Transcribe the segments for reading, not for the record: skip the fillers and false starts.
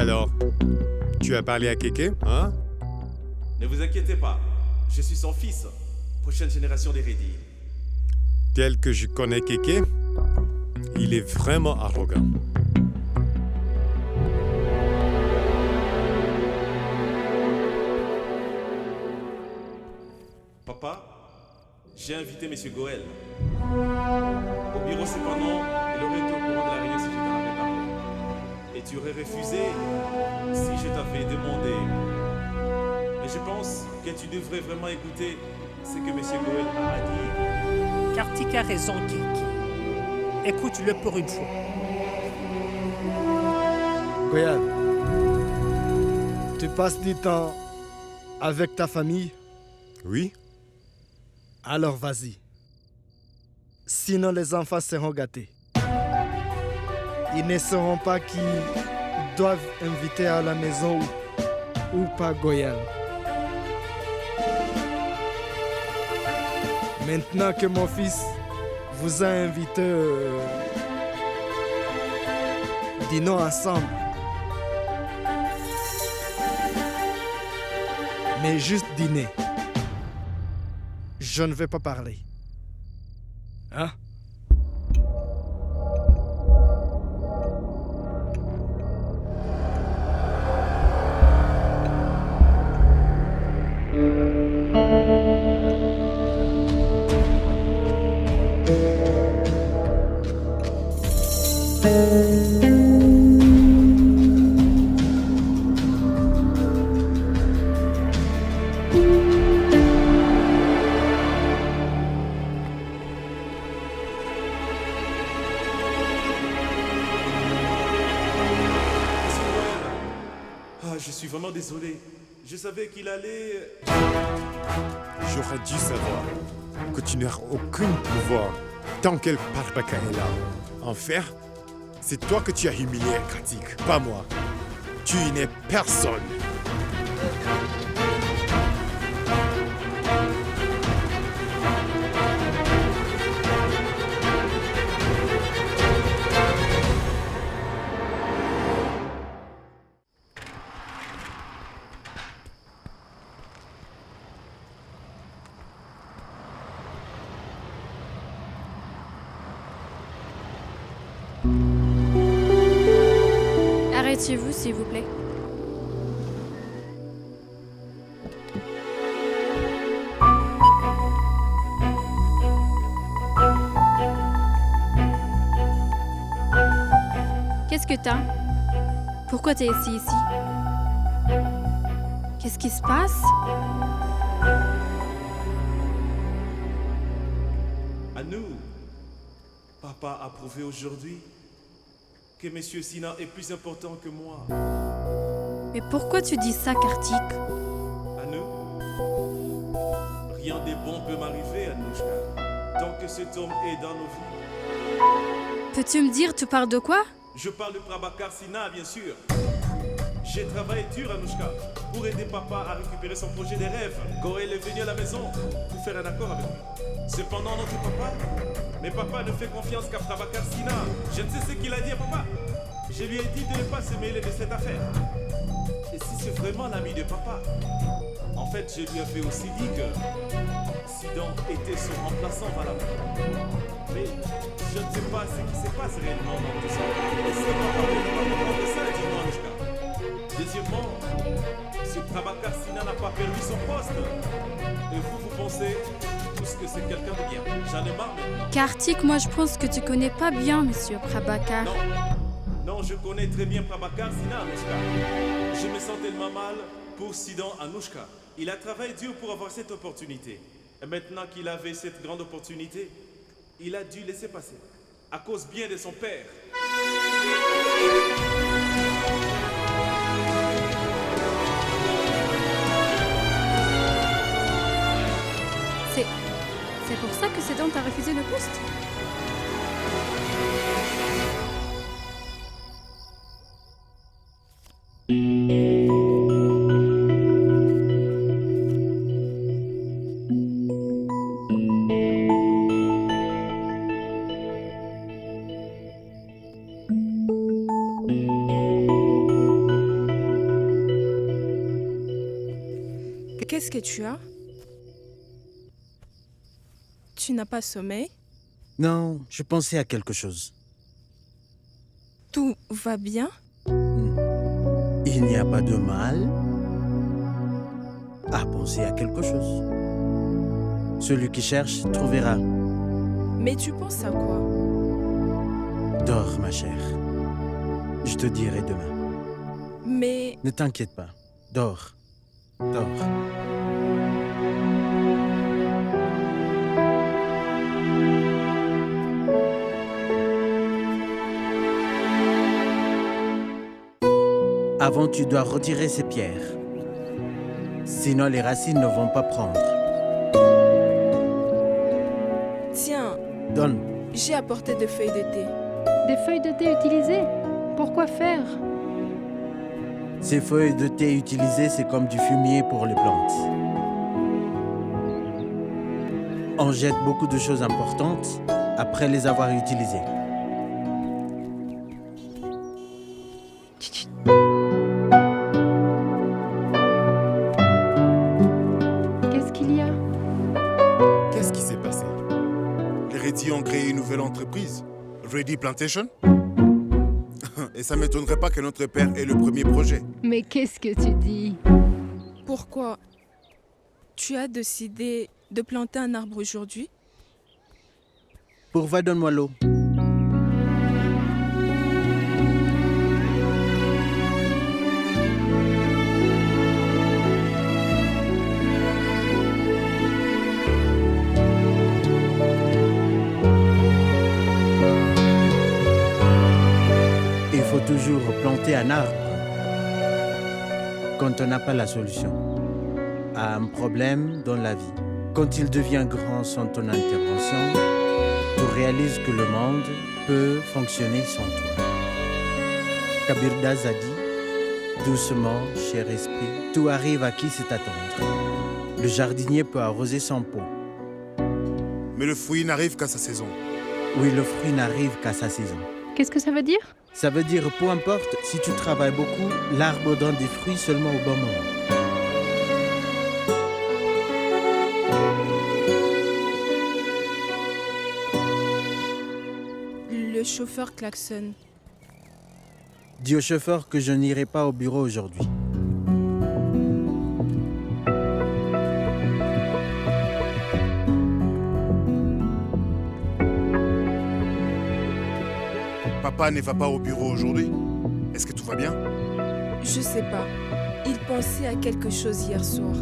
Alors, tu as parlé à Kéké, hein? Ne vous inquiétez pas, je suis son fils, prochaine génération d'hérédits. Tel que je connais Kéké, il est vraiment arrogant. Papa, j'ai invité M. Goël. Au bureau cependant, il aurait été au courant de la réunion si je t'en avais parlé. Et tu aurais refusé si je t'avais demandé. Mais je pense que tu devrais vraiment écouter ce que M. Goël a à dire. Kartik a raison, Kiki. Écoute-le pour une fois. Goyal, tu passes du temps avec ta famille? Oui? Alors vas-y. Sinon les enfants seront gâtés. Ils ne sauront pas qui doivent inviter à la maison ou pas Goyal. Maintenant que mon fils vous a invité, dînons ensemble. Mais juste dîner. Je ne vais pas parler. Hein? Je suis vraiment désolé. Je savais qu'il allait... J'aurais dû savoir que tu n'auras aucun pouvoir tant qu'elle Parbaka est là. En fait, c'est toi que tu as humilié, Kartik, pas moi. Tu n'es personne. Arrêtez-vous, s'il vous plaît. Qu'est-ce que t'as? Pourquoi t'es assis ici? Qu'est-ce qui se passe? À nous, papa a prouvé aujourd'hui que M. Sina est plus important que moi. Mais pourquoi tu dis ça, Kartik? À nous, rien de bon peut m'arriver, Anouchka, tant que cet homme est dans nos vies. Peux-tu me dire, tu parles de quoi? Je parle de Prabhakar Sina, bien sûr. J'ai travaillé dur, Anouchka, pour aider papa à récupérer son projet des rêves. Goël est venu à la maison pour faire un accord avec lui. Cependant, notre papa, mais papa ne fait confiance qu'à Prabhakar Sina. Je ne sais ce qu'il a dit à papa. Je lui ai dit de ne pas se mêler de cette affaire. Et si c'est vraiment l'ami de papa, en fait, je lui avais aussi dit que Sidon était son remplaçant valable. Mais je ne sais pas ce qui se passe réellement dans tout ça. Et si papa ne veut pas comprendre ça, dis-moi, Anushka. Deuxièmement, ce Prabhakar Sina n'a pas perdu son poste. Et vous pensez tous que c'est quelqu'un de bien. J'en ai marre maintenant. Kartik, moi je pense que tu connais pas bien Monsieur Prabhakar. Non, je connais très bien Prabhakar Sina, Anushka. Je me sens tellement mal pour Sidon Anushka. Il a travaillé dur pour avoir cette opportunité. Et maintenant qu'il avait cette grande opportunité, il a dû laisser passer. À cause bien de son père. C'est pour ça que Sidon t'a refusé le poste? Qu'est-ce que tu as? Tu n'as pas sommeil? Non, je pensais à quelque chose. Tout va bien? Il n'y a pas de mal à penser à quelque chose. Celui qui cherche trouvera. Mais tu penses à quoi? Dors, ma chère. Je te dirai demain. Mais Ne t'inquiète pas. Dors. Dors. Avant, tu dois retirer ces pierres. Sinon, les racines ne vont pas prendre. tiens, Donne. j'ai apporté des feuilles de thé. Des feuilles de thé utilisées? Pourquoi faire? Ces feuilles de thé utilisées, c'est comme du fumier pour les plantes. On jette beaucoup de choses importantes après les avoir utilisées. Qu'est-ce qu'il y a? Qu'est-ce qui s'est passé? Les Reddy ont créé une nouvelle entreprise, Reddy Plantation. Et ça m'étonnerait pas que notre père ait le premier projet. Mais qu'est-ce que tu dis? Pourquoi tu as décidé de planter un arbre aujourd'hui? Pourva, donne-moi l'eau. Il faut toujours planter un arbre quand on n'a pas la solution à un problème dans la vie. Quand il devient grand sans ton intervention, tu réalises que le monde peut fonctionner sans toi. Kabir Das a dit, doucement, cher esprit, tout arrive à qui sait attendre. Le jardinier peut arroser son pot. Mais le fruit n'arrive qu'à sa saison. Oui, le fruit n'arrive qu'à sa saison. Qu'est-ce que ça veut dire? Ça veut dire, peu importe, si tu travailles beaucoup, l'arbre donne des fruits seulement au bon moment. Le chauffeur klaxonne. Dis au chauffeur que je n'irai pas au bureau aujourd'hui. Papa ne va pas au bureau aujourd'hui. Est-ce que tout va bien? Je sais pas. Il pensait à quelque chose hier soir.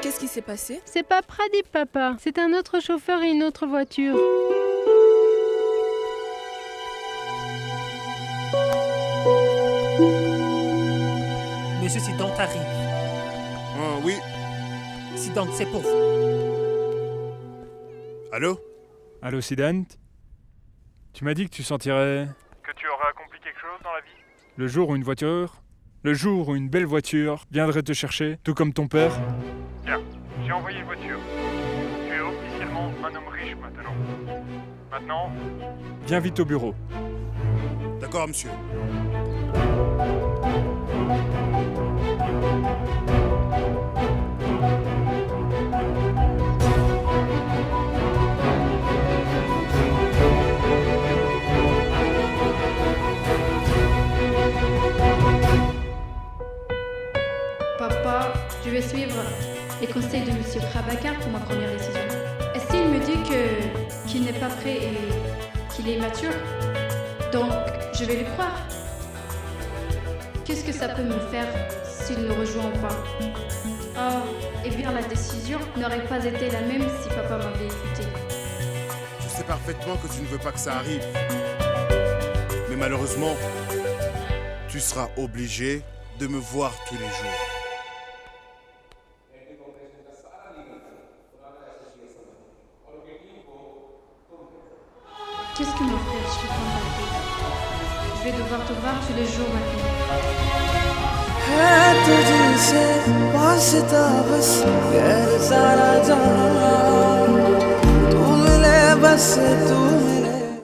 Qu'est-ce qui s'est passé? C'est pas Pradip, papa. C'est un autre chauffeur et une autre voiture. Monsieur Sidon arrive. Ah oui. Sidon, c'est pour vous. Allô? Allô, Sidant? Tu m'as dit que tu sentirais... Que tu aurais accompli quelque chose dans la vie? Le jour où une voiture... Le jour où une belle voiture viendrait te chercher, tout comme ton père. Bien, j'ai envoyé une voiture. Tu es officiellement un homme riche maintenant. Maintenant, Viens vite au bureau. D'accord, monsieur. Papa, je vais suivre les conseils de Monsieur Prabhakar pour ma première décision. Et s'il me dit qu'il n'est pas prêt et qu'il est immature, donc je vais lui croire. Qu'est-ce que ça peut me faire s'il ne rejoint pas? Oh, eh bien la décision n'aurait pas été la même si papa m'avait écouté. Je sais parfaitement que tu ne veux pas que ça arrive. Mais malheureusement, tu seras obligé de me voir tous les jours. Qu'est-ce que mon frère, je peux pas m'arrêter. Je vais devoir te voir tous les jours maintenant. है तुझसे वास्ता बस गैर सारा जहां तू मिले बस तू